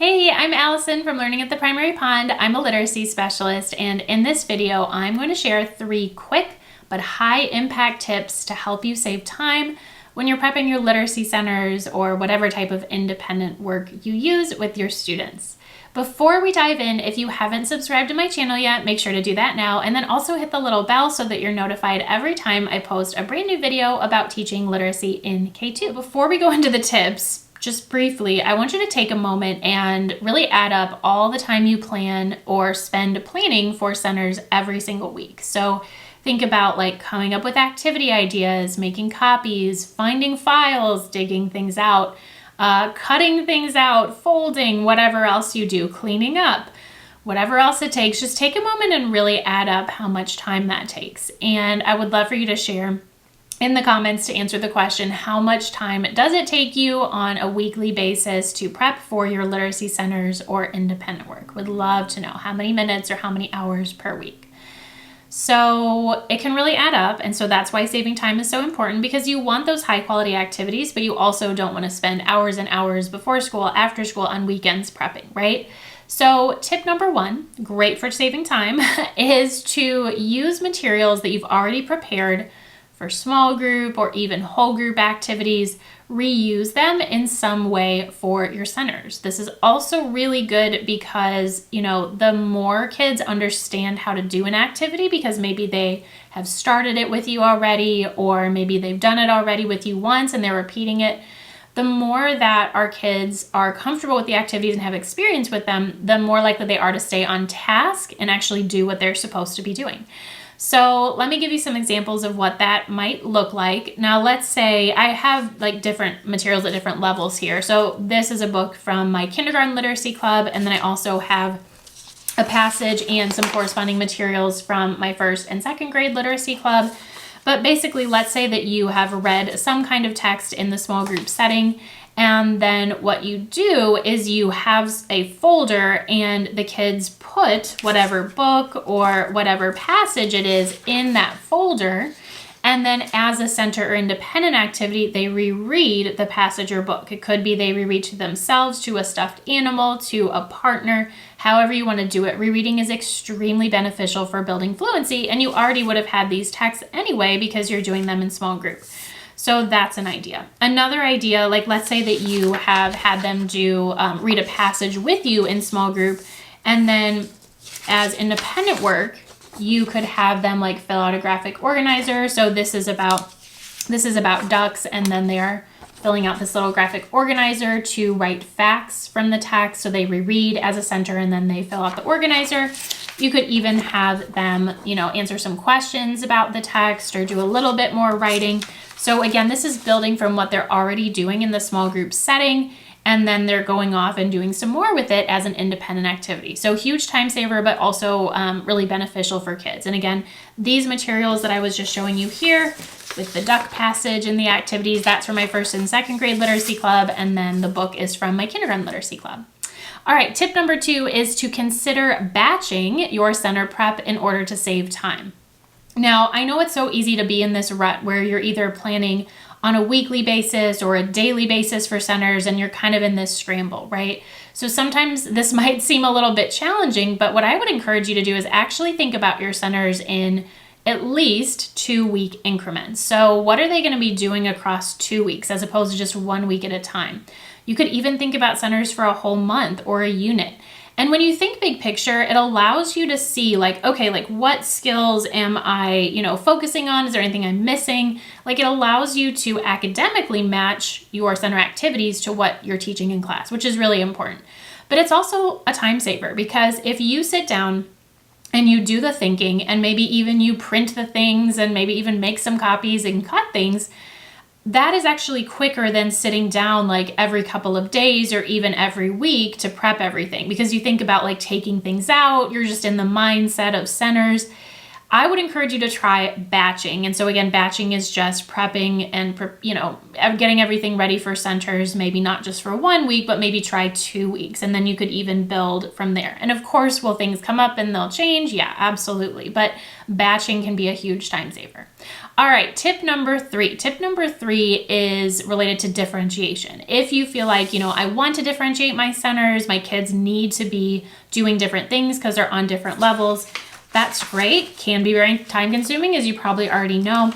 Hey, I'm Allison from Learning at the Primary Pond. I'm a literacy specialist, and in this video, I'm going to share 3 quick but high impact tips to help you save time when you're prepping your literacy centers or whatever type of independent work you use with your students. Before we dive in, if you haven't subscribed to my channel yet, make sure to do that now, and then also hit the little bell so that you're notified every time I post a brand new video about teaching literacy in K2. Before we go into the tips, just briefly, I want you to take a moment and really add up all the time you plan or spend planning for centers every single week. So think about like coming up with activity ideas, making copies, finding files, digging things out, cutting things out, folding, whatever else you do, cleaning up, whatever else it takes. Just take a moment and really add up how much time that takes. And I would love for you to share in the comments to answer the question, how much time does it take you on a weekly basis to prep for your literacy centers or independent work? Would love to know how many minutes or how many hours per week. So it can really add up, and so that's why saving time is so important, because you want those high quality activities, but you also don't want to spend hours and hours before school, after school, on weekends prepping, right? So tip number 1, great for saving time, is to use materials that you've already prepared for small group or even whole group activities. Reuse them in some way for your centers. This is also really good because, the more kids understand how to do an activity, because maybe they have started it with you already, or maybe they've done it already with you once and they're repeating it, the more that our kids are comfortable with the activities and have experience with them, the more likely they are to stay on task and actually do what they're supposed to be doing. So let me give you some examples of what that might look like. Now, let's say I have like different materials at different levels here. So this is a book from my kindergarten literacy club, and then I also have a passage and some corresponding materials from my first and second grade literacy club. But basically, let's say that you have read some kind of text in the small group setting, and then what you do is you have a folder and the kids put whatever book or whatever passage it is in that folder. And then as a center or independent activity, they reread the passage or book. It could be they reread to themselves, to a stuffed animal, to a partner, however you want to do it. Rereading is extremely beneficial for building fluency, and you already would have had these texts anyway because you're doing them in small group. So that's an idea. Another idea, like let's say that you have had them do read a passage with you in small group, and then as independent work, you could have them like fill out a graphic organizer. So this is about ducks, and then they are filling out this little graphic organizer to write facts from the text. So they reread as a center, and then they fill out the organizer. You could even have them, answer some questions about the text or do a little bit more writing. So again, this is building from what they're already doing in the small group setting, and then they're going off and doing some more with it as an independent activity. So huge time saver, but also really beneficial for kids. And again, these materials that I was just showing you here with the duck passage and the activities, that's from my first and second grade literacy club, and then the book is from my kindergarten literacy club. All right, tip number 2 is to consider batching your center prep in order to save time. Now, I know it's so easy to be in this rut where you're either planning on a weekly basis or a daily basis for centers, and you're kind of in this scramble, right? So sometimes this might seem a little bit challenging, but what I would encourage you to do is actually think about your centers in at least 2-week increments. So what are they going to be doing across 2 weeks as opposed to just 1 week at a time? You could even think about centers for a whole month or a unit. And when you think big picture, it allows you to see what skills am I, focusing on? Is there anything I'm missing? It allows you to academically match your center activities to what you're teaching in class, which is really important. But it's also a time saver, because if you sit down and you do the thinking, and maybe even you print the things and maybe even make some copies and cut things, that is actually quicker than sitting down like every couple of days or even every week to prep everything, because you think about like taking things out, you're just in the mindset of centers. I would encourage you to try batching. And so again, batching is just prepping and, getting everything ready for centers, maybe not just for 1 week, but maybe try 2 weeks. And then you could even build from there. And of course, will things come up and they'll change? Yeah, absolutely. But batching can be a huge time saver. All right, tip number 3. Tip number 3 is related to differentiation. If you feel like, I want to differentiate my centers, my kids need to be doing different things because they're on different levels, that's great. Can be very time consuming, as you probably already know.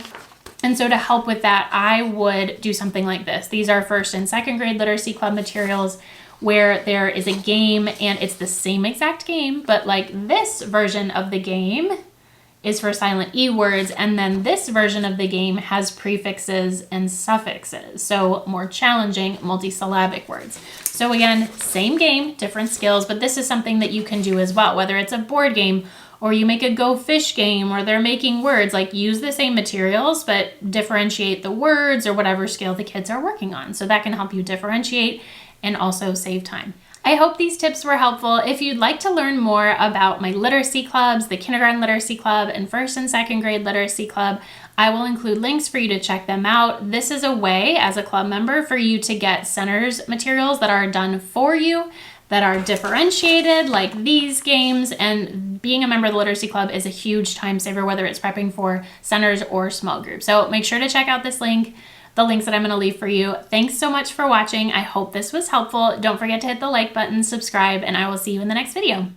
And so to help with that, I would do something like this. These are 1st and 2nd grade Literacy Club materials where there is a game and it's the same exact game, but like this version of the game is for silent E words, and then this version of the game has prefixes and suffixes, so more challenging multisyllabic words. So again, same game, different skills, but this is something that you can do as well, whether it's a board game or you make a Go Fish game or they're making words, like use the same materials, but differentiate the words or whatever skill the kids are working on. So that can help you differentiate and also save time. I hope these tips were helpful. If you'd like to learn more about my literacy clubs, the Kindergarten Literacy Club and 1st and 2nd grade Literacy Club, I will include links for you to check them out. This is a way, as a club member, for you to get centers materials that are done for you, that are differentiated, like these games, and being a member of the Literacy Club is a huge time saver, whether it's prepping for centers or small groups. So make sure to check out this link, the links that I'm going to leave for you. Thanks so much for watching. I hope this was helpful. Don't forget to hit the like button, subscribe, and I will see you in the next video.